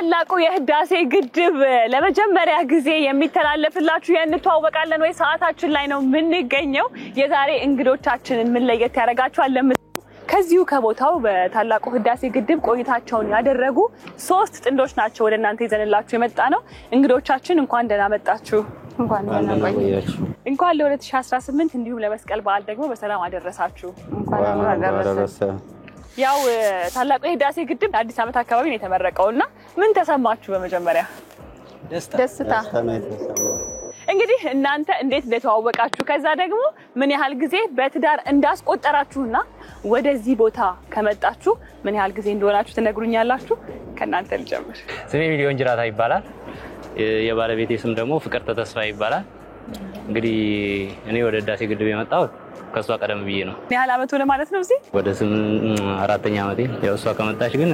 ታላቁ የህዳሴ ግድብ ለመጀመሪያ ጊዜ የሚተላለፍላችሁ የእንተዋወቃለን ወይ ሰዓታችን ላይ ነው የምንገኘው የዛሬ እንግዶቻችንን ምን ለየት ያደርጋቸዋል ከዚሁ ከቦታው በታላቁ ህዳሴ ግድብ ቆይታቸውን ያደረጉ ሶስት ጥንዶች ናቸው ወደ እናንተ ይዘንላችሁ የመጣ ነው እንግዶቻችን እንኳን ደህና መጣችሁ እንኳን ደህና ቆያችሁ እንኳን ለ2018 እንዲሁም ለመስቀል በዓል ደግሞ በሰላም አደረሳችሁ እንኳን አደረሰን ያው ታላቁ የህዳሴ ግድብ አዲስ አመት አካባቢ ነው የተመረቀውና ምን ተሰማችሁ በመጀመሪያ ደስታ እንግዲህ እናንተ እንዴት እንደተዋወቃችሁ ከዛ ደግሞ ምን ያህል ጊዜ በትዳር እንዳስቆጠራችሁና ወደዚህ ቦታ ከመጣችሁ ምን ያህል ጊዜ እንደሆናችሁ ተነግሩኛላችሁ ከናንተ ልጀምር ስሜ ሚሊዮን ጅራታ ይባላል የባለቤቴ ስም ደግሞ ፍቅር ተስፋ ይባላል እንግዲህ እኔ ወደ ህዳሴ ግድብ የመጣው ከሷ ቀደም ብዬ ነው ምን ያህል አመት ሆነ ማለት ነው እዚህ ወደ 4ኛ አመቴ ያው እሷ ከመጣች ግን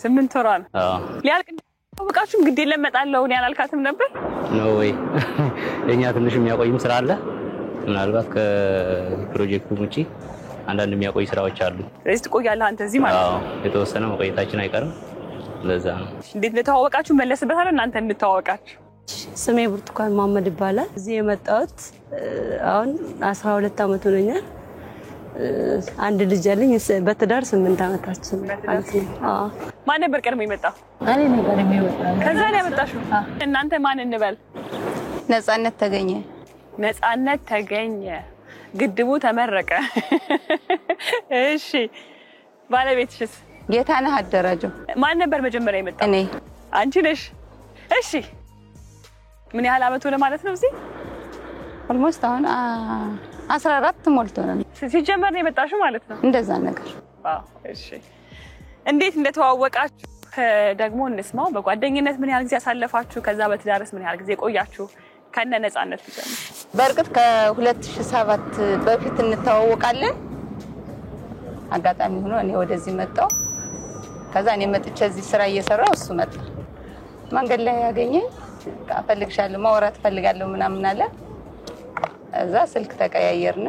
8 ወር ነው አዎ ሊያልቅ ወቃችሁ ግድ ለመጣለው ነው ያላልካትም ነበር ነው ወይ እኛ ትንሽ የሚያቆይም ስራ አለ ምናልባት ከፕሮጀክቱ ውጪ አንዳንድ የሚያቆይ ስራዎች አሉ እዚህ ትቆያለህ አንተ እዚህ ማለት ነው የተወሰነ መቆየታችን አይቀርም ለዛ ነው እንዴት ለተዋወቃችሁ መለስበታል እናንተ እንተዋወቃችሁ ስሜ ብርቱካን መሐመድ ይባላል እዚህ የመጣሁት አሁን 12 አመት ሆነኛል አንድ ልጅ አለኝ በትዳር 8 አመታችን ማለት ነው ማን ነበር ቀድሞ የመጣው እኔ ነበር የመጣው ከዛ ነው ያመጣሽው እናንተ ማን እንበል ነፃነት ተገኘ ግድቡ ተመረቀ እሺ ባለቤትሽስ ጌታነህ አደራጀው ማን ነበር መጀመሪያ የመጣው እኔ አንቺ ነሽ እሺ ምን ያህል አመት ሆነ ማለት ነው እዚህ ኦልሞስት አሁን 14 ሞልቶናል ሲጀመር ነው የመጣሽው ማለት ነው እንደዛ ነገር ዋው እሺ እንዴት እንደተዋወቃችሁ ደግሞ እንስማው በጓደኝነት ምን ያህል ጊዜ አሳለፋችሁ ከዛ በትዳርስ ምን ያህል ጊዜ ቆያችሁ ከነ ነፃነት ጀምሮ በርግጥ ከ2007 በፊት እንተዋወቃለን አጋጣሚ ሆኖ እኔ ወደዚህ መጣው ከዛ እኔ መጥቼ እዚህ ስራ እየሰራው እሱ መጣ መንገድ ላይ ያገኘኝ አፈልግሻለሁ ማውራት ፈልጋለሁ ምናምን አለ እዛ ስልክ ተቀያየርን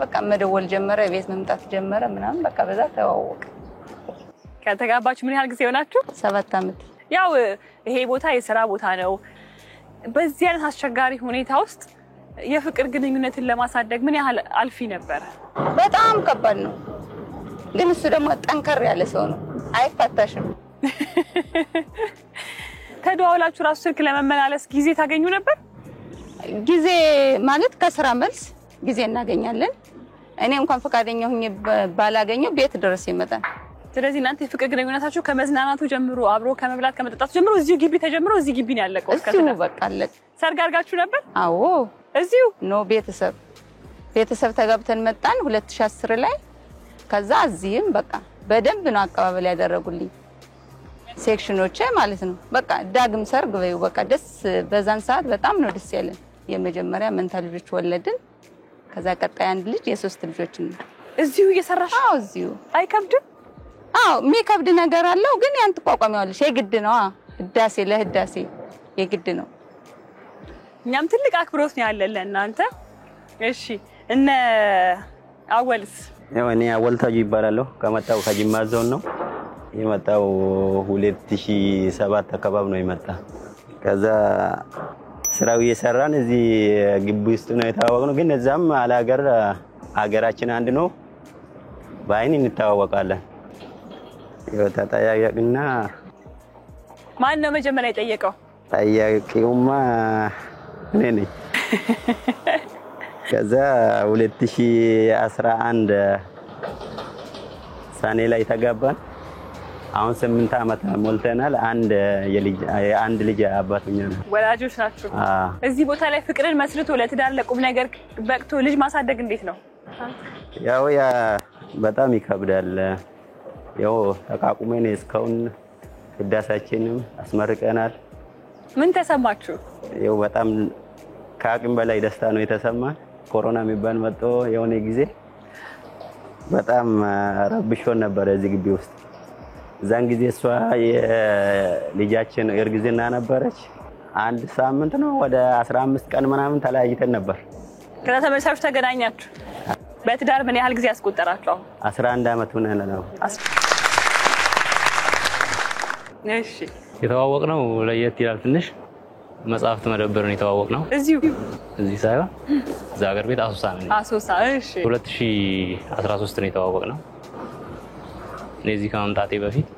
በቃ መደወል ጀመረ ቤት መምጣት ጀመረ ምናምን በቃ በዛ ተዋወቅ ከተጋባችሁ ምን ያህል ጊዜ ሆናችሁ 7 አመት ያው ይሄ ቦታ የሥራ ቦታ ነው በዚህ አይነት አስቸጋሪ ሁኔታ ውስጥ የፍቅር ግንኙነትን ለማሳደግ ምን ያህል አልፊ ነበር በጣም ከባድ ነው ግን እሱ ደግሞ ጠንከር ያለ ሰው ነው አይፋታሽም ተደዋውላችሁ ራሱ ስልክ ለመመላለስ ጊዜ ታገኙ ነበር ጊዜ ማለት ከስራ መልስ ጊዜ እናገኛለን እኔ እንኳን ፈቃደኛ ሆኜ ባላገኘው ቤት ድረስ ይመጣል ስለዚህ እናንተ የፍቅር ግንኙነታችሁ ከመዝናናቱ ጀምሮ አብሮ ከመብላት ከመጠጣቱ ጀምሮ እዚሁ ግቢ ተጀምሮ እዚህ ግቢ ነው ያለቀው እዚሁ በቃ አለቀ ሰርግ አድርጋችሁ ነበር አዎ እዚሁ ነው ቤተሰብ ተጋብተን መጣን 2010 ላይ ከዛ እዚህም በቃ በደንብ ነው አቀባበል ያደረጉልኝ ሴክሽኖች ማለት ነው በቃ ዳግም ሰርግ በይው በቃ ደስ በዛን ሰዓት በጣም ነው ደስ ያለን የመጀመሪያ መንታ ልጆች ወለድን ከዛ ቀጣይ አንድ ልጅ የሶስት ልጆች ነው እዚሁ እየሰራሽ አዎ እዚሁ አይከብድም አዎ የሚከብድ ነገር አለው ግን ያን ተቋቋሚዋለሽ የግድ ነው ህዳሴ ለህዳሴ የግድ ነው እኛም ትልቅ አክብሮት ነው ያለን ለእናንተ እሺ እነ አወልስ ያው እኔ አወልታጁ ይባላል ከመጣው ከጅማ ዞን ነው የመጣው 2007 አካባቢ ነው የመጣ ከዛ ስራው እየሰራን እዚህ ግቢ ውስጥ ነው የታወቅነው ግን እዛም ሀገራችን አንድ ነው ባይን እንተዋወቃለን ያው ተጠያየቅና ማን ነው መጀመሪያ የጠየቀው ጠያቂውማ እኔ ነኝ ከዛ 2011 ሰኔ ላይ ተጋባን አሁን 8 አመት ሞልተናል አንድ ልጅ አባቱኛ ነው ወላጆች ናችሁ እዚህ ቦታ ላይ ፍቅርን መስርቶ ለትዳር ለቁም ነገር በቅቶ ልጅ ማሳደግ እንዴት ነው ያው በጣም ይከብዳል ያው ተቃቁመን እስካሁን ህዳሴያችንን አስመርቀናል ምን ተሰማችሁ ያው በጣም ከአቅም በላይ ደስታ ነው የተሰማን ኮሮና የሚባል መጥቶ የሆነ ጊዜ በጣም ረብሾን ነበር እዚህ ግቢ ውስጥ ዛን ጊዜ እሷ የልጃችን እርግዝና ነበረች አንድ ሳምንት ነው ወደ 15 ቀን ምናምን ተለያይተን ነበር ከዛ ተመሳሳይ ተገናኛችሁ በትዳር ምን ያህል ጊዜ አስቆጠራችሁ 11 አመት ሆነን ነው እሺ የተዋወቅነው ለየት ይላል ትንሽ መጽሐፍት መደብር ነው የተዋወቅነው እዚህ ሳይሆን እዛ ሀገር ቤት አሶሳ እሺ 2013 ነው የተዋወቅነው ለዚህ ከመምጣቴ በፊት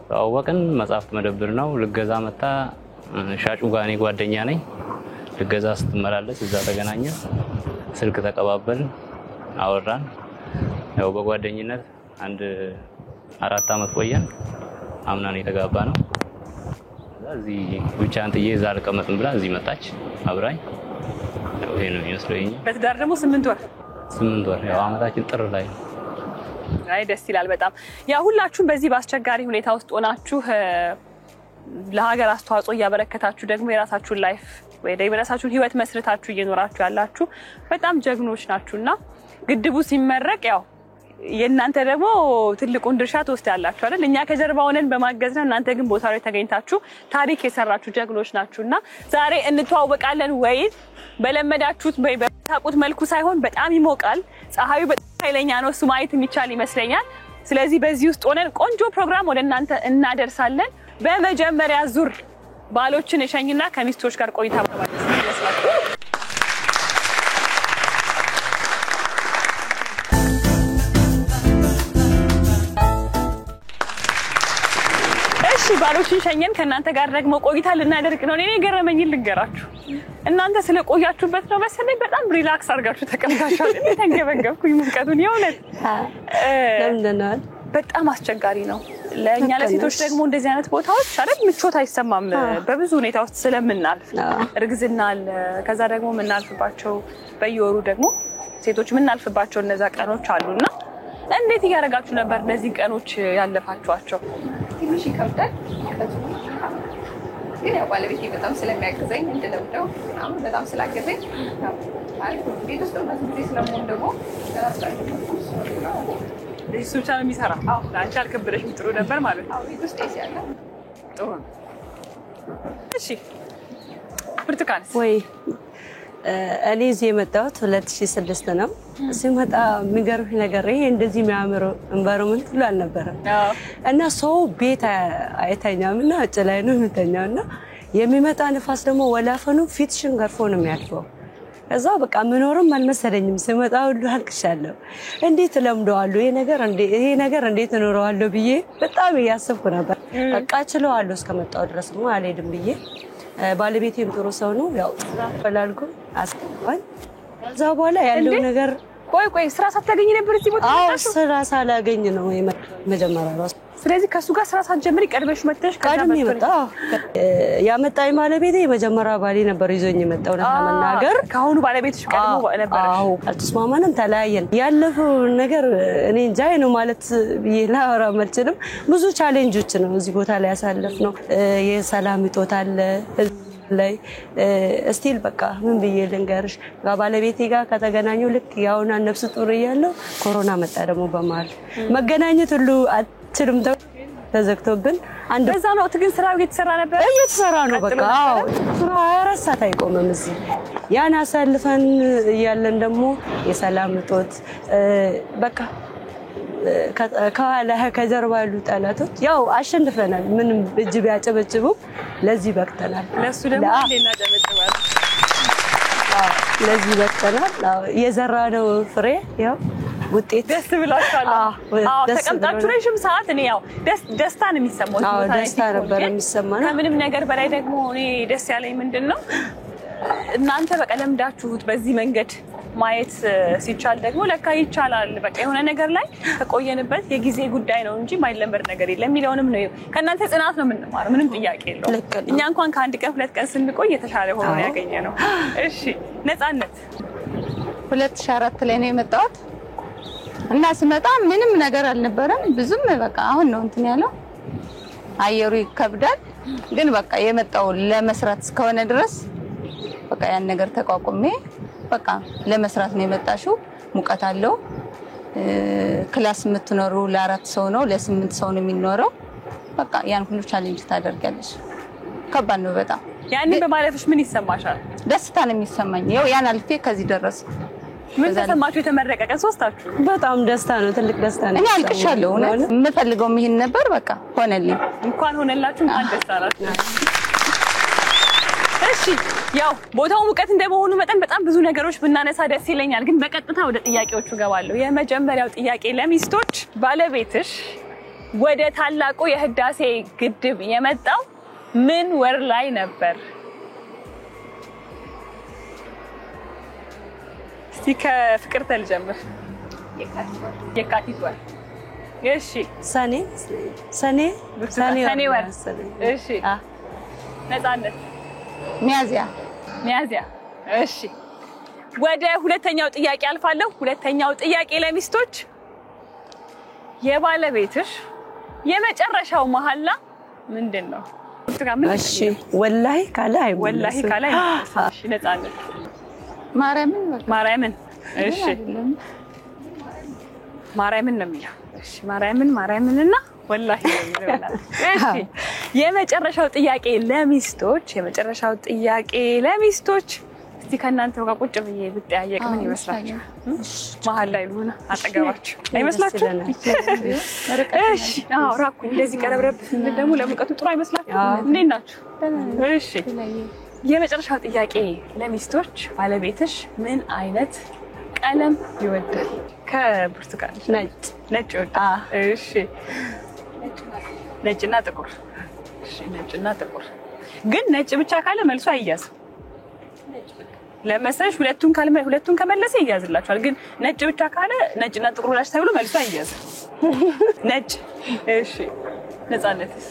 ተዋወቅን መጽሐፍት መደብር ነው ልገዛ መጣ ሻጩ ጋር እኔ ጓደኛ ነኝ ልገዛ ስትመላለስ እዛ ተገናኘን ስልክ ተቀባበልን አወራን ያው በጓደኝነት አንድ 4 አመት ቆየን አምናን የተጋባ ነው እዚህ ብቻን ጥዬ እዛ ልቀመጥም ብላ እዚህ መጣች አብራኝ ያው ይሄ ነው የሚመስለኝ በትዳር ደግሞ 8 ወር ያው አመታችን ጥር ላይ አይ ደስ ይላል በጣም ያ ሁላችሁም በዚህ በአስቸጋሪ ሁኔታ ውስጥ ሆናችሁ ለሀገር አስተዋጽኦ ያበረከታችሁ ደግሞ የራሳችሁን ላይፍ ወይ ደግሞ የራሳችሁን ህይወት መስርታችሁ እየኖራችሁ ያላችሁ በጣም ጀግኖች ናችሁና ግድቡ ሲመረቅ ያው የእናንተ ደግሞ ትልቁን ድርሻ ተወስዳላችሁ አይደል እኛ ከጀርባ ሆነን በማገዝ ነው እናንተ ግን ቦታው ላይ ተገኝታችሁ ታሪክ የሰራችሁ ጀግኖች ናችሁና ዛሬ እንተዋወቃለን ወይ በለመዳችሁት ወይ በታቁት መልኩ ሳይሆን በጣም ይሞቃል ፀሐዩ በጣም ኃይለኛ ነው እሱ ማየት የሚቻል ይመስለኛል ስለዚህ በዚህ ውስጥ ሆነን ቆንጆ ፕሮግራም ወደ እናንተ እናደርሳለን በመጀመሪያ ዙር ባሎችን እሸኝና ከሚስቶች ጋር ቆይታ ማድረግ ይመስላል ባሎችን ሸኘን ከናንተ ጋር ደግሞ ቆይታ ልናደርግ ነው እኔ ገረመኝ ልንገራችሁ እናንተ ስለቆያችሁበት ነው መሰለኝ በጣም ሪላክስ አድርጋችሁ ተቀምጣችኋል እኔ ተንገበገብኩኝ ሙቀቱን የሆነ ለምንድነው በጣም አስቸጋሪ ነው ለኛ ለሴቶች ደግሞ እንደዚህ አይነት ቦታዎች አይደል ምቾት አይሰማም በብዙ ሁኔታ ውስጥ ስለምናልፍ እርግዝና ከዛ ደግሞ ምናልፍባቸው በየወሩ ደግሞ ሴቶች ምናልፍባቸው እነዛ ቀኖች አሉና እንዴት ያረጋችሁ ነበር እነዚህ ቀኖች ያለፋችኋቸው ትንሽ ይከብዳል ግን ያው ባለቤቴ በጣም ስለሚያግዘኝ እንደለምደው በጣም ስላገዘኝ አሪፍ ቤት ውስጥ በዚህ ስለምን ደግሞ እሱ ብቻ ነው የሚሰራ አንቺ አልከበደሽም ጥሩ ነበር ማለት ነው ቤት ውስጥ ያለ ጥሩ እሺ ብርቱካንስ ወይ እኔ እዚህ የመጣሁት 2006 ነው ሲመጣ የሚገርም ነገር ይሄ እንደዚህ የሚያምር environment ሁሉ አልነበረም እና ሰው ቤት አይተኛምና እጭ ላይ ነው የሚተኛውና የሚመጣ ንፋስ ደግሞ ወላፈኑ ፊትሽን ገርፎ ነው የሚያልፈው ከዛ በቃ ምኖርም አልመሰለኝም ሲመጣ ሁሉ አልቅሻለሁ እንዴት ለምደዋለሁ ይሄ ነገር እንዴት እኖረዋለሁ ብዬ በጣም ያሰብኩ ነበር በቃ ችለዋለሁ እስከመጣው ድረስ ነው አልሄድም ብዬ ባለቤቴም ጥሩ ሰው ነው ያው ፈላልኩ አስቀባኝ ከዛ በኋላ ያለው ነገር ቆይ ስራ ሳታገኝ ነበር እዚህ ቦታ ታጣሽ ስራ ሳላገኝ ነው መጀመሪያ ራስ ስለዚህ ከሱ ጋር ስራ ሳትጀምሪ ቀድመሽ መጥተሽ ቀድሜ መጣ ያመጣኝ ባለቤቴ የመጀመሪያ ባሌ ነበር ይዞኝ የመጣው ለማናገር ካሁኑ ባለቤትሽ ቀድሞ ነበርሽ አዎ አልተስማማንም ተለያየን ያለፈው ነገር እኔ እንጃ ነው ማለት ይላራ መልችልም ብዙ ቻሌንጆች ነው እዚህ ቦታ ላይ ያሳለፍነው የሰላም ይጦታል ላይ ስቲል በቃ ምን ብዬ ልንገርሽ ባለቤቴ ጋር ከተገናኙ ልክ ያውና ነፍስ ጡር ያለው ኮሮና መጣ ደግሞ በማል መገናኘት ሁሉ አትችልም ተዘግቶብን አንድ በዛ ነው ግን ስራው እየተሰራ ነው በቃ አዎ ስራው አራሳት አይቆምም እዚህ ያን አሳልፈን ያለን ደግሞ የሰላም ጦት በቃ ከጀርባ ያሉ ጠላቶች ያው አሸንፈናል ምንም እጅ ቢያጨበጭቡ ለዚህ በቅተናል ለሱ ደግሞ ሌላ ደመጥባል ለዚህ በቅተናል የዘራነው ፍሬ ያው ውጤት ደስ ብላችኋል አዎ ተቀምጣችሁ ረጅም ሰዓት እኔ ያው ደስታን የሚሰማው ደስታ ነበር የሚሰማው ከምንም ነገር በላይ ደግሞ እኔ ደስ ያለኝ ምንድነው እናንተ በቀለምዳችሁት በዚህ መንገድ ማየት ሲቻል ደግሞ ለካ ይቻላል በቃ የሆነ ነገር ላይ ተቆየንበት የጊዜ ጉዳይ ነው እንጂ ማይለመድ ነገር የለም የሚለውንም ነው ከናንተ ጽናት ነው የምንማረው ምንም ጥያቄ የለውም እኛ እንኳን ከአንድ ቀን ሁለት ቀን ስንቆይ የተሻለ ሆኖ ያገኘነው እሺ ነፃነት 2004 ላይ ነው የመጣሁት እና ስመጣ ምንም ነገር አልነበረም ብዙም በቃ አሁን ነው እንትን ያለው አየሩ ይከብዳል ግን በቃ የመጣው ለመስራት እስከሆነ ድረስ በቃ ያን ነገር ተቋቁሜ በቃ ለመስራት ነው የመጣሽው ሙቀት አለው ክላስ የምትኖሩ ለ4 ሰው ነው ለ8 ሰው ነው የሚኖረው በቃ ያን ሁሉ ቻሌንጅ ታደርጋለሽ ከባድ ነው በጣም ያንን በማለፍሽ ምን ይሰማሻል ደስታ ነው የሚሰማኝ ያው ያን አልፌ ከዚህ ደረስ ምን ተሰማችሁ የተመረቀ ቀን ሶስታችሁ? በጣም ደስታ ነው፣ ትልቅ ደስታ ነው። እኔ አልቅሻለሁ። እውነት የምፈልገው ይሄን ነበር። በቃ ሆነልኝ። እንኳን ሆነላችሁ፣ እንኳን ደስ አላችሁ። እሺ ያው ቦታው ሙቀት እንደመሆኑ መጠን በጣም ብዙ ነገሮች ብናነሳ ደስ ይለኛል፣ ግን በቀጥታ ወደ ጥያቄዎቹ ገባለሁ። የመጀመሪያው ጥያቄ ለሚስቶች፣ ባለቤትሽ ወደ ታላቁ የህዳሴ ግድብ የመጣው ምን ወር ላይ ነበር? እስቲ ከፍቅርተ ልጀምር። የካቲት ወር። እሺ ሰኔ ወር። እሺ ነፃነት ሚያዝያ። እሺ ወደ ሁለተኛው ጥያቄ አልፋለሁ። ሁለተኛው ጥያቄ ለሚስቶች የባለቤትሽ የመጨረሻው መሐላ ምንድነው? እሺ ወላሂ ካለ አይሞላም። ወላሂ ካለ አይሞላም። እሺ ነፃነት ማርያምን። እሺ ማርያምን ነው የሚለው። እሺ ማርያምንና ወላሂ ነው የሚለው። እሺ የመጨረሻው ጥያቄ ለሚስቶች እስቲ ከእናንተው ጋር ቁጭ ብዬ ብጠያየቅ ምን ይመስላችኋል? መሀል ላይ ልሆና አጠገባችሁ አይመስላችሁም? እሺ አዎ ራኩ እንደዚህ ቀረብረብ ስንል ደግሞ ለሙቀቱ ጥሩ አይመስላችሁም? እንዴት ናችሁ? እሺ የመጨረሻው ጥያቄ ለሚስቶች ባለቤትሽ ምን አይነት ቀለም ይወዳል? ከብርቱካን ነጭ ይወዳል። እሺ ነጭና ጥቁር። እሺ ነጭና ጥቁር። ግን ነጭ ብቻ ካለ መልሶ አይያዝም። ለምሳሌ ሁለቱን ከመለሰ ይያዝላችኋል። ግን ነጭ ብቻ ካለ ነጭና ጥቁር ብላችሁ ተብሎ መልሶ አይያዝም። ነጭ። እሺ ነፃነትስ?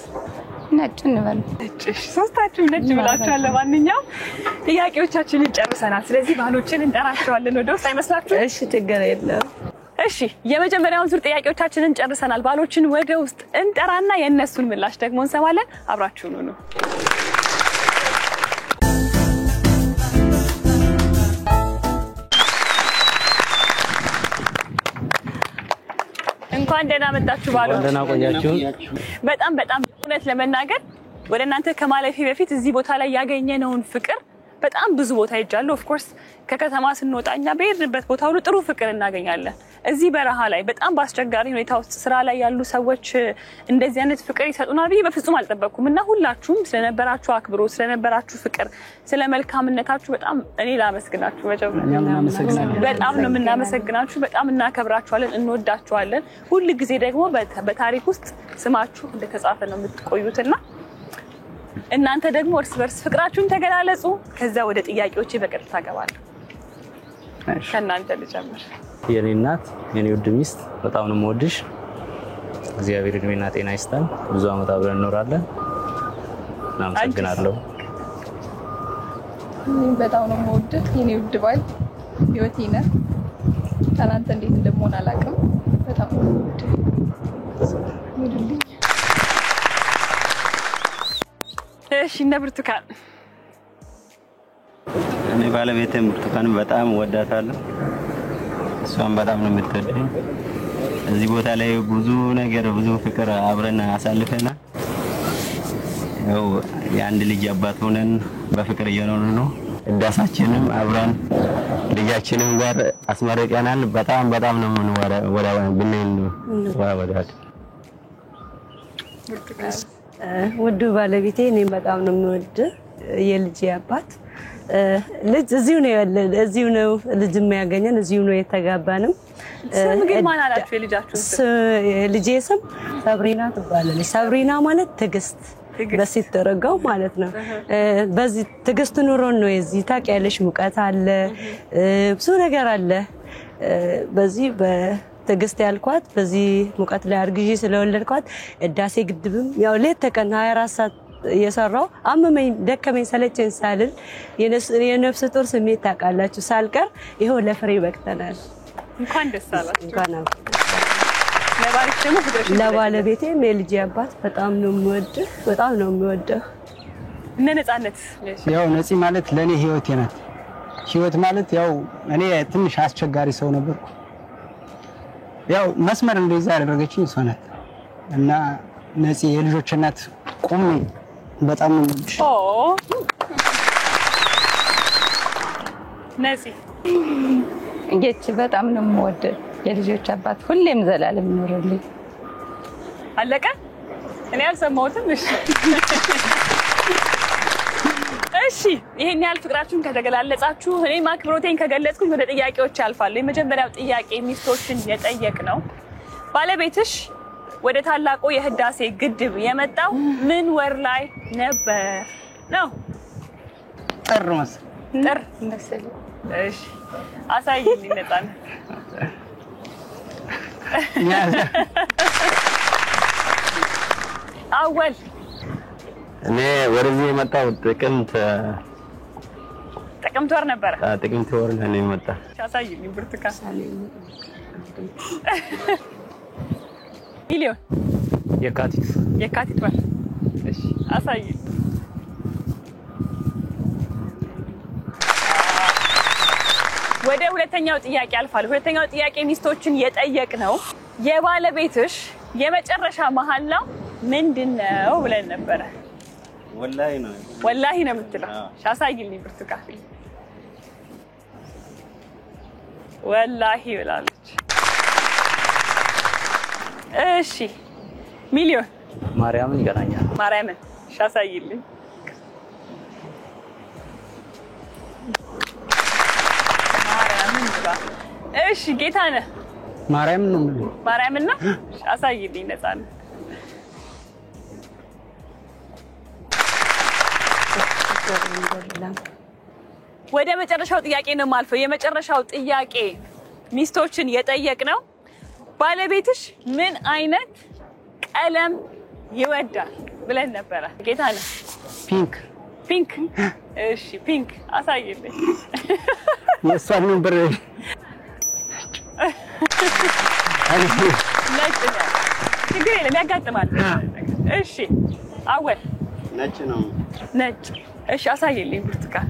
ነጭ እንበል። ነጭ። ሶስታችሁም ነጭ ብላችኋል። ለማንኛውም ጥያቄዎቻችንን ጨርሰናል። ስለዚህ ባሎችን እንጠራቸዋለን ወደ ውስጥ አይመስላችሁም? እሺ ችግር የለም። እሺ የመጀመሪያውን ዙር ጥያቄዎቻችንን ጨርሰናል። ባሎችን ወደ ውስጥ እንጠራና የነሱን ምላሽ ደግሞ እንሰማለን። አብራችሁን ሁኑ። እንኳን ደህና መጣችሁ ባሎች። ደህና ቆያችሁ። በጣም እውነት ለመናገር ወደ እናንተ ከማለፌ በፊት እዚህ ቦታ ላይ ያገኘነውን ፍቅር በጣም ብዙ ቦታ ሄጃለሁ። ኦፍ ኮርስ ከከተማ ስንወጣኛ በሄድንበት ቦታ ሁሉ ጥሩ ፍቅር እናገኛለን። እዚህ በረሃ ላይ በጣም በአስቸጋሪ ሁኔታ ውስጥ ስራ ላይ ያሉ ሰዎች እንደዚህ አይነት ፍቅር ይሰጡናል ብዬ በፍጹም አልጠበቅኩም። እና ሁላችሁም ስለነበራችሁ አክብሮ፣ ስለነበራችሁ ፍቅር፣ ስለመልካምነታችሁ በጣም እኔ ላመስግናችሁ። በጣም ነው የምናመሰግናችሁ። በጣም እናከብራችኋለን፣ እንወዳችኋለን። ሁሉ ጊዜ ደግሞ በታሪክ ውስጥ ስማችሁ እንደተጻፈ ነው የምትቆዩትና እናንተ ደግሞ እርስ በርስ ፍቅራችሁን ተገላለጹ። ከዛ ወደ ጥያቄዎቼ በቀጥታ ገባለሁ። ከእናንተ ልጀምር። የኔ እናት፣ የኔ ውድ ሚስት በጣም ነው የምወድሽ። እግዚአብሔር እድሜና ጤና ይስጠን። ብዙ አመት አብረን እንኖራለን። እናመሰግናለሁ። በጣም ነው የምወድህ የኔ ውድ ባል፣ ህይወቴ ነህ። ታናንተ እንዴት እንደምሆን አላውቅም። በጣም ነው የምወድህ። ይልልኝ። እሺ እነ ብርቱካን? እኔ ባለቤቴም ብርቱካን በጣም ወዳታለሁ። እሷም በጣም ነው የምትወደኝ። እዚህ ቦታ ላይ ብዙ ፍቅር አብረን አሳልፈናል። ያው የአንድ ልጅ አባት ሆነን በፍቅር እየኖርን ነው። እዳሳችንም አብረን ልጃችንም ጋር አስመርቀናል። በጣም ነው ወዳት ውዱ ባለቤቴ እኔም በጣም ነው የምወድ። የልጅ አባት ልጅ እዚሁ ነው ያለን፣ እዚሁ ነው ልጅ የሚያገኘን፣ እዚሁ ነው የተጋባንም። ስም ግን ማን አላችሁ የልጃችሁ ስም? ልጄ ስም ሰብሪና ትባላለች። ሰብሪና ማለት ትዕግስት በሴት ተረጋው ማለት ነው። በዚህ ትዕግስት ኑሮን ነው እዚህ ታውቂያለሽ። ሙቀት አለ፣ ብዙ ነገር አለ። በዚህ ትዕግስት ያልኳት በዚህ ሙቀት ላይ አርግዤ ስለወለድኳት ህዳሴ ግድብም ያው ሌት ተቀን 24 ሰዓት እየሰራው አመመኝ ደከመኝ ሰለቸኝ ሳልል የነፍስ ጡር ስሜት ታውቃላችሁ ሳልቀር ይሄው ለፍሬ በቅተናል። እንኳን ደስ አላችሁ። እንኳን ለባልሽ ደግሞ ፍቅርሽ ለባለቤቴም የልጄ አባት በጣም ነው የምወደው፣ በጣም ነው የምወደው። እነ ነፃነት? ያው ነፂ ማለት ለኔ ህይወቴ ናት። ህይወት ማለት ያው እኔ ትንሽ አስቸጋሪ ሰው ነበርኩ። ያው መስመር እንደዛ ያደረገችኝ እሷ ናት እና ነፂ የልጆች እናት ቁሚ በጣም ነው የምወድሽ። ነፂ ጌች በጣም ነው የምወደው። የልጆች አባት ሁሌም ዘላለም ኑርልኝ። አለቀ። እኔ አልሰማሁትም። እሺ ይሄን ያህል ፍቅራችሁን ከተገላለጻችሁ እኔም አክብሮቴን ከገለጽኩኝ ወደ ጥያቄዎች ያልፋለሁ። የመጀመሪያው ጥያቄ ሚስቶችን የጠየቅ ነው። ባለቤትሽ ወደ ታላቁ የህዳሴ ግድብ የመጣው ምን ወር ላይ ነበር ነው? ጥር መሰለኝ። እሺ አሳይልኝ ነፃነት። አወል እኔ ወደዚህ የመጣው ጥቅምት ወር ነበረ። ጥቅምት ወር ነው የመጣ። አሳይልኝ ብርቱካን። ሚሊዮን የካቲት ወር። እሺ አሳይልኝ። ወደ ሁለተኛው ጥያቄ አልፋለሁ። ሁለተኛው ጥያቄ ሚስቶችን የጠየቅ ነው። የባለቤትሽ የመጨረሻ መሐላው ምንድነው ብለን ነበረ። ወላሂ ነው የምትለው። አሳይልኝ ብርቱካን። ወላሂ ብላለች። እሺ ሚሊዮን ማርያምን ይገናኛል። ማርያምን አሳይልኝ። እሺ ጌታነህ ማርያምን ነው የምልህ። ማርያምን ነው። አሳይልኝ ነፃነት። ወደ መጨረሻው ጥያቄ ነው የማልፈው። የመጨረሻው ጥያቄ ሚስቶችን የጠየቅ ነው። ባለቤትሽ ምን አይነት ቀለም ይወዳል ብለን ነበረ። ጌታነህ ፒንክ። እሺ ፒንክ አሳይልኝ። የእሷን ነበር ነጭ ነው። ችግር የለም ያጋጥማል። እሺ አወል ነጭ ነው። ነጭ። እሺ አሳይልኝ ብርቱካን።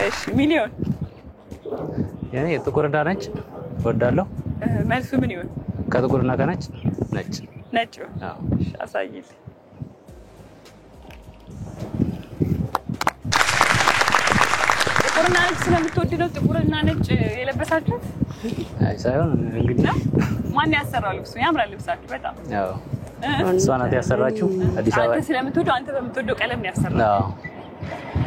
እሺ ሚሊዮን የኔ ጥቁርና ነጭ እወዳለሁ። መልሱ ምን ይሆን? ከጥቁርና ከነጭ ነጭ። አዎ እሺ አሳይልኝ። ጥቁርና ነጭ ስለምትወድ ነው ጥቁርና ነጭ የለበሳችሁት? አይ ሳይሆን እንግዲህ ነው። ማን ያሰራው ልብሱ? ያምራል ልብሳችሁ በጣም። አዎ እሷ ናት ያሰራችሁ። አዲስ አበባ አንተ ስለምትወደው አንተ በምትወደው ቀለም ያሰራው። አዎ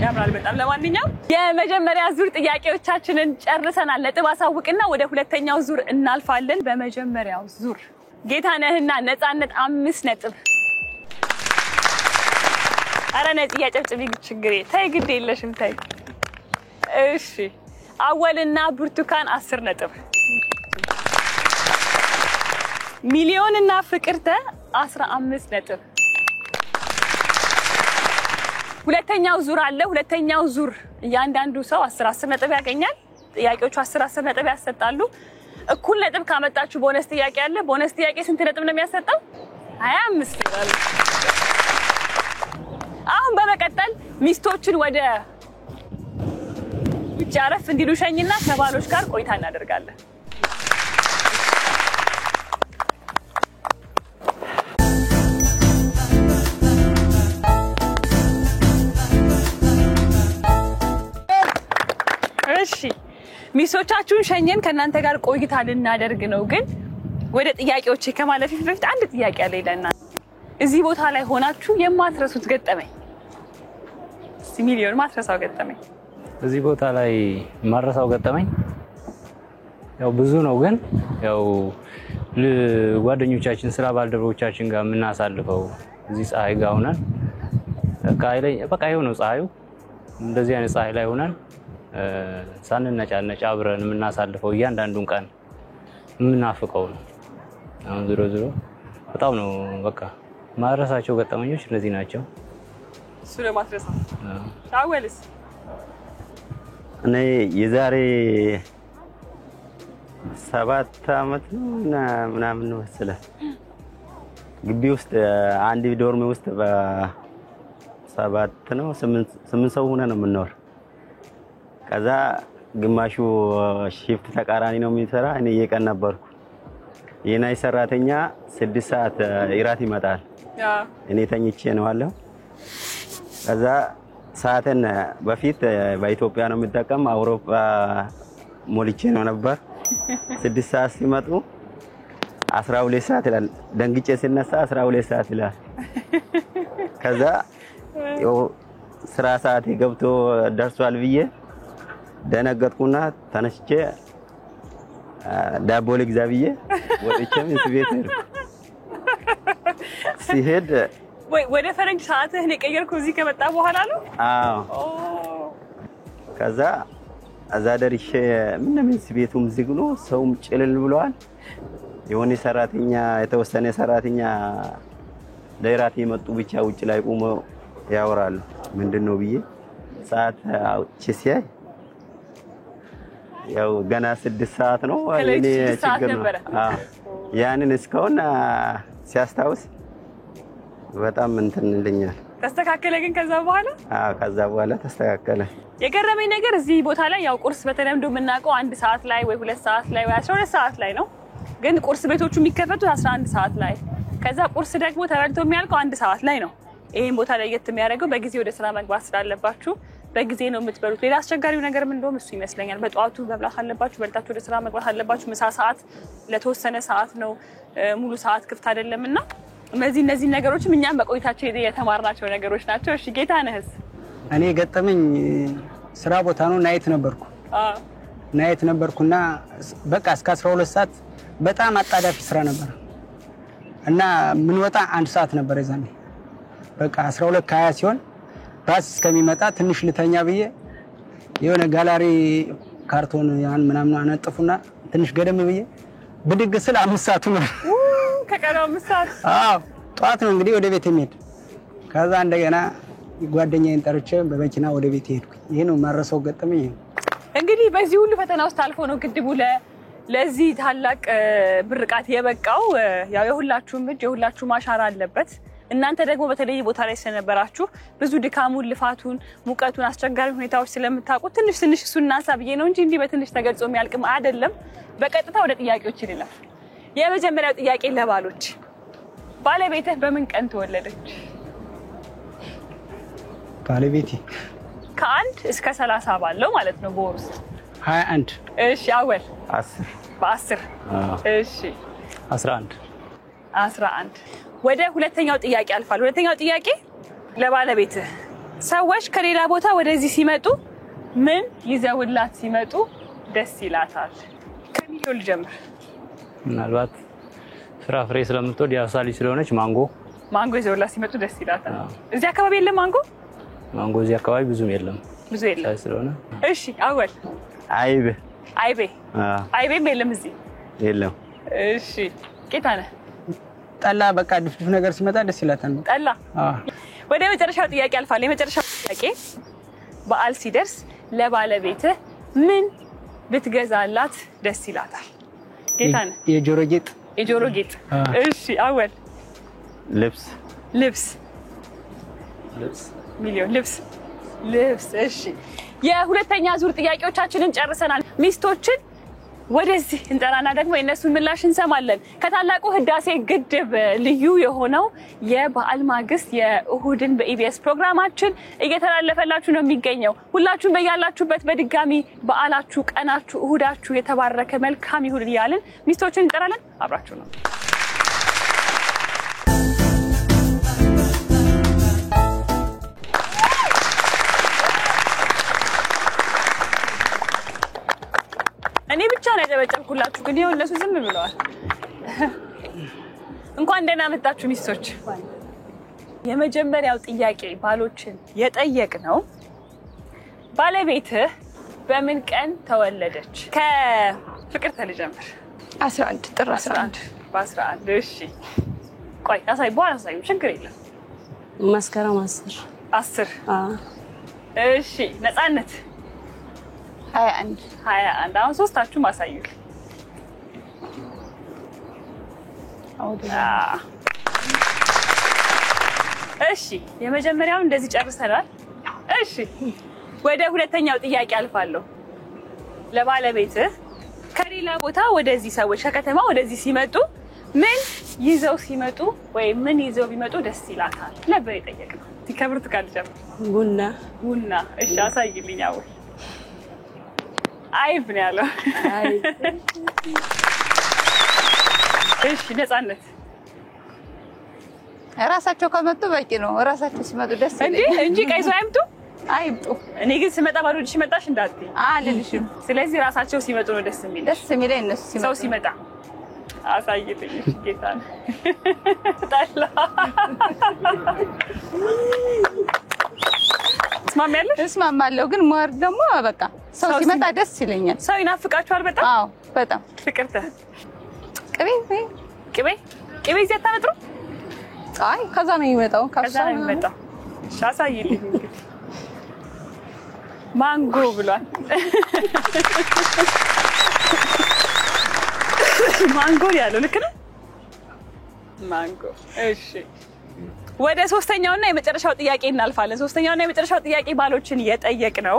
ያምራል በጣም። ለማንኛውም የመጀመሪያ ዙር ጥያቄዎቻችንን ጨርሰናል። ነጥብ አሳውቅና ወደ ሁለተኛው ዙር እናልፋለን። በመጀመሪያው ዙር ጌታነህና ነፃነት 5 ነጥብ። አረ ነፂ ያጨብጭቢ ችግር ተይ ግድ የለሽም ተይ። እሺ አወልና ብርቱካን 10 ነጥብ። ሚሊዮንና ፍቅርተ 15 ነጥብ። ሁለተኛው ዙር አለ። ሁለተኛው ዙር እያንዳንዱ ሰው 10 ነጥብ ያገኛል። ጥያቄዎቹ 10 ነጥብ ያሰጣሉ። እኩል ነጥብ ካመጣችሁ ቦነስ ጥያቄ አለ። ቦነስ ጥያቄ ስንት ነጥብ ነው የሚያሰጠው? 25 ይላል። አሁን በመቀጠል ሚስቶችን ወደ ውጭ አረፍ እንዲሉ ሸኝና ከባሎች ጋር ቆይታ እናደርጋለን። እሺ ሚስቶቻችሁን ሸኘን፣ ከእናንተ ጋር ቆይታ ልናደርግ ነው። ግን ወደ ጥያቄዎች ከማለፊ በፊት አንድ ጥያቄ አለ ይለና እዚህ ቦታ ላይ ሆናችሁ የማትረሱት ገጠመኝ ሚሊዮን ማትረሳው ገጠመኝ? እዚህ ቦታ ላይ ማረሳው ገጠመኝ ያው ብዙ ነው። ግን ያው ጓደኞቻችን ስራ ባልደረቦቻችን ጋር የምናሳልፈው እዚህ ፀሐይ ጋር ሆነን በቃ ይኸው ነው ፀሐዩ። እንደዚህ አይነት ፀሐይ ላይ ሆነን ሳንነጫነጭ አብረን የምናሳልፈው እያንዳንዱን ቀን የምናፍቀው ነው። አሁን ዞሮ በጣም ነው በቃ ማረሳቸው ገጠመኞች እነዚህ ናቸው። እሱ ለማትረሳው አወልስ እኔ የዛሬ 7 አመት ነው ምናምን ነው መሰለህ ግቢ ውስጥ አንድ ዶርም ውስጥ በ7 ነው 8 ሰው ሆነ ነው የምንኖር። ከዛ ግማሹ ሺፍት ተቃራኒ ነው የሚሰራ። እኔ የቀን ነበርኩ። የናይ ሰራተኛ 6 ሰዓት እራት ይመጣል። እኔ ተኝቼ ነው አለው። ከዛ ሰዓትን በፊት በኢትዮጵያ ነው የምጠቀም አውሮፓ ሞልቼ ነው ነበር 6 ሰዓት ሲመጡ 12 ሰዓት ይላል ደንግጬ ሲነሳ 12 ሰዓት ይላል ከዛ ስራ ሰዓት ገብቶ ደርሷል ብዬ ደነገጥኩና ተነስቼ ዳቦ ልግዛ ብዬ ወጥቼ ቤት ሲሄድ ወይ ወደ ፈረንጅ ሰዓትህ ነው ቀየርኩ እዚህ ከመጣ በኋላ ነው አዎ ከዛ አዛደርሽ ምንም ቤቱም ዝግ ነው ሰውም ጭልል ብሏል የሆነ ሰራተኛ የተወሰነ ሰራተኛ ለራት የመጡ ብቻ ውጭ ላይ ቆመው ያወራሉ ምንድነው ብዬ ሰዓት አውጪ ሲያይ ያው ገና 6 ሰዓት ነው እኔ ችግር ነው ያንን እስካሁን ሲያስታውስ በጣም እንትንልኛል ተስተካከለ ግን ከዛ በኋላ ተስተካከለ የገረመኝ ነገር እዚህ ቦታ ላይ ያው ቁርስ በተለምዶ የምናውቀው 1 ሰዓት ላይ ወይ 2 ሰዓት ላይ ወይ 12 ሰዓት ላይ ነው ግን ቁርስ ቤቶቹ የሚከፈቱት 11 ሰዓት ላይ ከዛ ቁርስ ደግሞ ተረድቶ የሚያልቀው 1 ሰዓት ላይ ነው ይሄን ቦታ ላይ የሚያደርገው በጊዜ ወደ ስራ መግባት ስላለባችሁ በጊዜ ነው የምትበሉት ሌላ አስቸጋሪው ነገር ምን እንደሆነ እሱ ይመስለኛል በጧቱ መብላት አለባችሁ በልታችሁ ወደ ስራ መግባት አለባችሁ ምሳ ሰዓት ለተወሰነ ሰዓት ነው ሙሉ ሰዓት ክፍት አይደለምና እነዚህ ነገሮችም እኛም በቆይታችን የተማርናቸው ነገሮች ናቸው እሺ ጌታነህስ እኔ ገጠመኝ ስራ ቦታ ነው ናይት ነበርኩና በቃ እስከ 12 ሰዓት በጣም አጣዳፊ ስራ ነበር እና ምን ወጣ 1 ሰዓት ነበር ይዛኔ በቃ 12 ከ20 ሲሆን ባስ እስከሚመጣ ትንሽ ልተኛ ብዬ የሆነ ጋላሪ ካርቶን ያን ምናምን አነጥፉና ትንሽ ገደም ብዬ ብድግ ስለ 5 ሰዓት ነው ከቀረው 5 ሰዓት ጧት ነው እንግዲህ ወደ ቤት የሚሄድ ከዛ እንደገና ጓደኛዬን ጠርቼ በመኪና ወደ ቤት ሄድኩ ይሄ ነው ማረሰው ገጠመኝ እንግዲህ በዚህ ሁሉ ፈተና ውስጥ አልፎ ነው ግድቡ ለዚህ ታላቅ ብርቃት የበቃው ያው የሁላችሁም እጅ የሁላችሁም አሻራ አለበት እናንተ ደግሞ በተለይ ቦታ ላይ ስለነበራችሁ ብዙ ድካሙን ልፋቱን ሙቀቱን አስቸጋሪ ሁኔታዎች ስለምታውቁ ትንሽ እሱን እናሳብዬ ነው እንጂ እንዲህ በትንሽ ተገልጾ የሚያልቅም አይደለም በቀጥታ ወደ ጥያቄዎች ይልናል የመጀመሪያው ጥያቄ ለባሎች ባለቤትህ በምን ቀን ተወለደች ባለቤቴ ከ1 እስከ 30 ባለው ማለት ነው በወር 21 እሺ አወል 10 በ10 እሺ 11 ወደ ሁለተኛው ጥያቄ አልፋል ሁለተኛው ጥያቄ ለባለቤትህ ሰዎች ከሌላ ቦታ ወደዚህ ሲመጡ ምን ይዘውላት ሲመጡ ደስ ይላታል ከሚለው ልጀምር ምናልባት ፍራፍሬ ስለምትወድ ያሳሊ ስለሆነች ማንጎ ይዘውላት ሲመጡ ደስ ይላታል እዚህ አካባቢ የለም ማንጎ እዚህ አካባቢ ብዙ የለም ስለሆነ እሺ አወል አይቤም የለም እዚህ የለም እሺ ጌታነህ ጠላ በቃ ድፍድፍ ነገር ሲመጣ ደስ ይላታል ጠላ ወደ መጨረሻው ጥያቄ አልፋለሁ የመጨረሻው ጥያቄ በዓል ሲደርስ ለባለቤትህ ምን ብትገዛላት ደስ ይላታል ጌታነህ የጆሮ ጌጥ እሺ አወል ልብስ ሚሊዮን ልብስ እሺ የሁለተኛ ዙር ጥያቄዎቻችንን ጨርሰናል ሚስቶችን ወደዚህ እንጠራና ደግሞ የነሱን ምላሽ እንሰማለን ከታላቁ ህዳሴ ግድብ ልዩ የሆነው የበዓል ማግስት የእሁድን በኢቢኤስ ፕሮግራማችን እየተላለፈላችሁ ነው የሚገኘው ሁላችሁም በያላችሁበት በድጋሚ በዓላችሁ ቀናችሁ እሁዳችሁ የተባረከ መልካም ይሁን እያልን ሚስቶችን እንጠራለን አብራችሁ ነው እኔ ብቻ ነው ያጨበጨብኩላችሁ ግን ይሁን እነሱ ዝም ብለዋል እንኳን ደህና መጣችሁ ሚስቶች የመጀመሪያው ጥያቄ ባሎችን የጠየቅነው ባለቤትህ በምን ቀን ተወለደች ከፍቅር ተልጀምር 11 ጥር 11 በ11 እሺ ቆይ አሳይ በኋላ አሳይ ችግር የለም መስከረም 10 እሺ ነፃነት 21 አሁን ሶስታችሁም አሳዩ እሺ የመጀመሪያው እንደዚህ ጨርሰናል እሺ ወደ ሁለተኛው ጥያቄ አልፋለሁ ለባለቤትህ ከሌላ ቦታ ወደዚህ ሰዎች ከከተማ ወደዚህ ሲመጡ ምን ይዘው ሲመጡ ወይ ምን ይዘው ቢመጡ ደስ ይላታል ነበር የጠየቅነው። ከብርቱካን ጀምር። ቡና። እሺ አሳይልኝ። አይብ ነው ያለው። እሺ ነፃነት ራሳቸው ከመጡ በቂ ነው። ራሳቸው ሲመጡ ደስ ይላል እንጂ ቀይሶ አይምጡ አይምጡ። እኔ ግን ስመጣ ባዶ ልጅ መጣሽ እንዳትይ አልልሽም። ስለዚህ ራሳቸው ሲመጡ ነው ደስ የሚል። ደስ የሚለኝ እነሱ ሲመጡ። ሰው ሲመጣ አሳይልኝ ጌታ ነው። ታላ እስማማለሽ? እስማማለሁ። ግን ሞር ደግሞ በቃ ሰው ሲመጣ ደስ ይለኛል። ሰው ይናፍቃችኋል በጣም? አዎ በጣም። ፍቅርተ ቅቤ እዚህ አታመጥሩ? አይ ከዛ ነው የሚመጣው። ከዛ ነው የሚመጣው። አሳይልኝ እንግዲህ ማንጎ ብሏል። ማንጎ ያለው ልክ ነው። ማንጎ። እሺ ወደ ሶስተኛውና የመጨረሻው ጥያቄ እናልፋለን። ሶስተኛውና የመጨረሻው ጥያቄ ባሎችን የጠየቅነው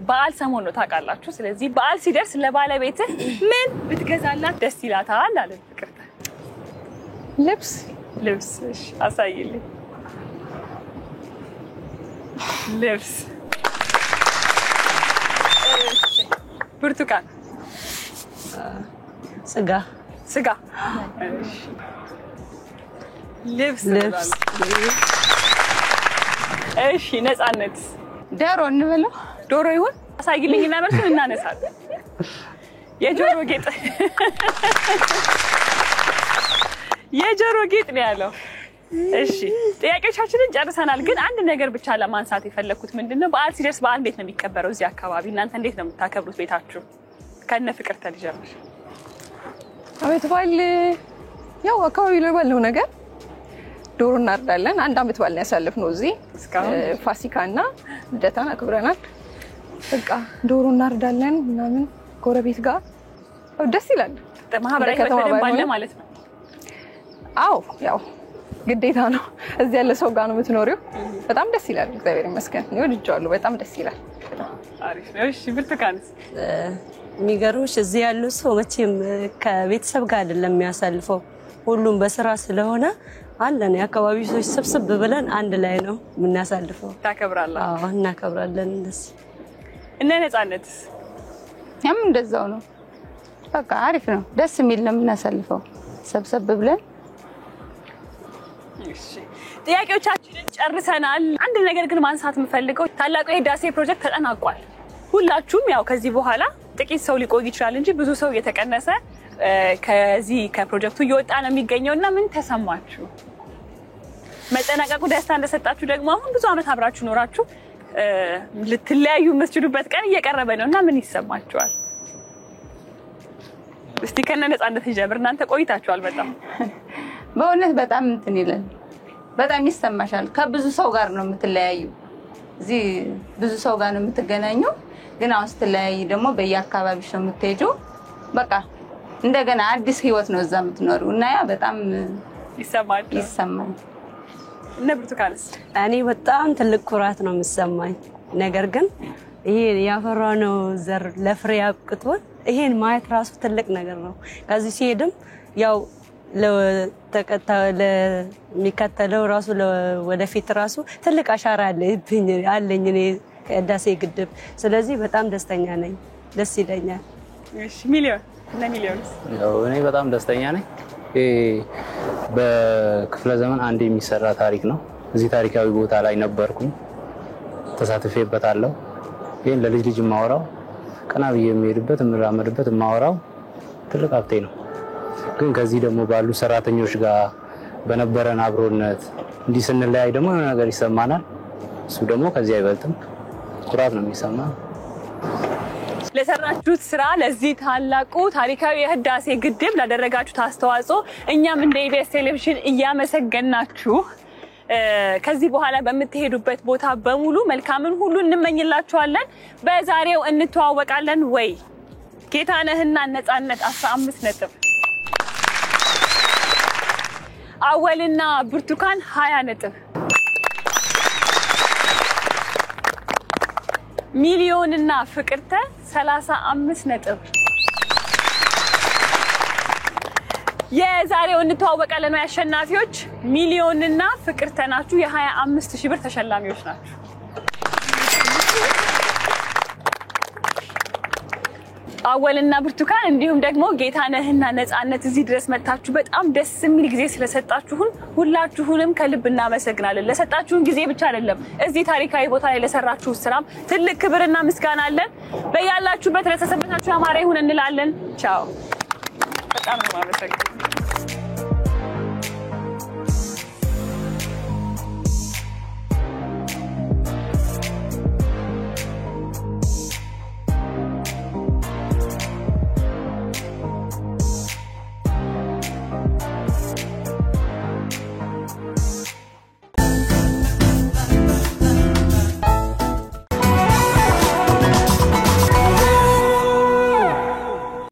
በዓል ሰሞን ነው ታውቃላችሁ። ስለዚህ በዓል ሲደርስ ለባለቤትህ ምን ብትገዛላት ደስ ይላታል አለ ፍቅርተ። ልብስ። እሺ አሳይልኝ። ልብስ። ብርቱካን ስጋ። እሺ ልብስ። እሺ ነፃነት ዶሮ እንበለው። ዶሮ ይሁን። አሳይልኝና መልሱን እናነሳለን። የጆሮ ጌጥ ነው ያለው። እሺ ጥያቄዎቻችንን ጨርሰናል። ግን አንድ ነገር ብቻ ለማንሳት የፈለኩት ምንድነው በዓል ሲደርስ በዓል እንዴት ነው የሚከበረው እዚህ አካባቢ? እናንተ እንዴት ነው የምታከብሩት ቤታችሁ? ከነ ፍቅርተ ልጀምር። አመት በዓል ያው አካባቢ ላይ ባለው ነገር ዶሮ እናርዳለን። አንድ አመት በዓል ነው ያሳለፍነው እዚህ። ፋሲካና ልደታን አክብረናል። በቃ ዶሮ እናርዳለን ምናምን ጎረቤት ጋር ደስ ይላል። ማህበራዊ ከተማ ባለ ማለት ነው። አዎ ያው ግዴታ ነው። እዚህ ያለ ሰው ጋር ነው የምትኖሪው። በጣም ደስ ይላል። እግዚአብሔር ይመስገን ነው ወድጃለሁ። በጣም ደስ ይላል። አሪፍ ነው። እሺ ብርቱካንስ? የሚገርምሽ እዚህ ያለው ሰው መቼም ከቤተሰብ ጋር አይደለም የሚያሳልፈው። ሁሉም በስራ ስለሆነ አለን የአካባቢው ሰዎች ሰብስብ ብለን አንድ ላይ ነው የምናሳልፈው። ታከብራላችሁ? አዎ እናከብራለን። እነ ነፃነትስ? ያም እንደዛው ነው። በቃ አሪፍ ነው። ደስ የሚል ነው የምናሳልፈው ሰብሰብ ብለን። እሺ ጥያቄዎቻችንን ጨርሰናል። አንድ ነገር ግን ማንሳት የምፈልገው ታላቁ የህዳሴ ፕሮጀክት ተጠናቋል። ሁላችሁም ያው ከዚህ በኋላ ጥቂት ሰው ሊቆይ ይችላል እንጂ ብዙ ሰው እየተቀነሰ ከዚህ ከፕሮጀክቱ እየወጣ ነው የሚገኘውና ምን ተሰማችሁ? መጠናቀቁ ደስታ እንደሰጣችሁ ደግሞ አሁን ብዙ አመት አብራችሁ ኖራችሁ ልትለያዩ የምትችሉበት ቀን እየቀረበ ነውና ምን ይሰማችኋል? እስቲ ከነ ነፃነት ጀምር። እናንተ ቆይታችኋል በጣም በእውነት በጣም እንትን ይላል። በጣም ይሰማሻል። ከብዙ ሰው ጋር ነው የምትለያዩ። እዚህ ብዙ ሰው ጋር ነው የምትገናኙ። ግን አሁን ስትለያይ ደግሞ በየአካባቢሽ ነው የምትሄጂው። በቃ እንደገና አዲስ ህይወት ነው እዛ የምትኖሪው እና ያ በጣም ይሰማል። እነ ብርቱካንስ? እኔ በጣም ትልቅ ኩራት ነው የሚሰማኝ። ነገር ግን ይሄ ያፈራነው ዘር ለፍሬ አብቅቶን ይሄን ማየት ራሱ ትልቅ ነገር ነው። ከዚህ ሲሄድም ያው ለሚከተለው ራሱ ወደፊት ራሱ ትልቅ አሻራ አለኝ እኔ ከህዳሴ ግድብ። ስለዚህ በጣም ደስተኛ ነኝ። ደስ ይለኛል። እሺ ሚሊዮን እና ሚሊዮንስ? ያው እኔ በጣም ደስተኛ ነኝ። በክፍለ ዘመን አንድ የሚሰራ ታሪክ ነው። እዚህ ታሪካዊ ቦታ ላይ ነበርኩኝ፣ ተሳትፌበታለሁ። ይሄን ለልጅ ልጅ ማወራው ቀና ብዬ የሚሄድበት የምራመድበት ማወራው ትልቅ ሀብቴ ነው። ግን ከዚህ ደግሞ ባሉ ሰራተኞች ጋር በነበረን አብሮነት እንዲህ ስንለያይ ደግሞ የሆነ ነገር ይሰማናል። እሱ ደግሞ ከዚህ አይበልጥም፣ ኩራት ነው የሚሰማን። ለሰራችሁት ስራ ለዚህ ታላቁ ታሪካዊ የህዳሴ ግድብ ላደረጋችሁት አስተዋጽኦ እኛም እንደ ኢቢኤስ ቴሌቪዥን እያመሰገናችሁ ከዚህ በኋላ በምትሄዱበት ቦታ በሙሉ መልካምን ሁሉ እንመኝላችኋለን። በዛሬው እንተዋወቃለን ወይ ጌታነህና ነፃነት 15 ነጥብ፣ አወልና ብርቱካን 20 ነጥብ፣ ሚሊዮንና ፍቅርተ 35 ነጥብ፣ የዛሬው እንተዋወቃለን ነው አሸናፊዎች ሚሊዮንና ፍቅርተ ናችሁ የ25000 ብር ተሸላሚዎች ናችሁ። አወልና ብርቱካን እንዲሁም ደግሞ ጌታነህና ነጻነት እዚህ ድረስ መጣችሁ በጣም ደስ የሚል ጊዜ ስለሰጣችሁን ሁላችሁንም ከልብ እናመሰግናለን። ለሰጣችሁን ጊዜ ብቻ አይደለም እዚህ ታሪካዊ ቦታ ላይ ለሰራችሁ ስራም ትልቅ ክብርና ምስጋና አለን። በያላችሁበት ለተሰበታችሁ ያማረ ይሁን እንላለን። ቻው። በጣም ነው ማመሰግናለሁ።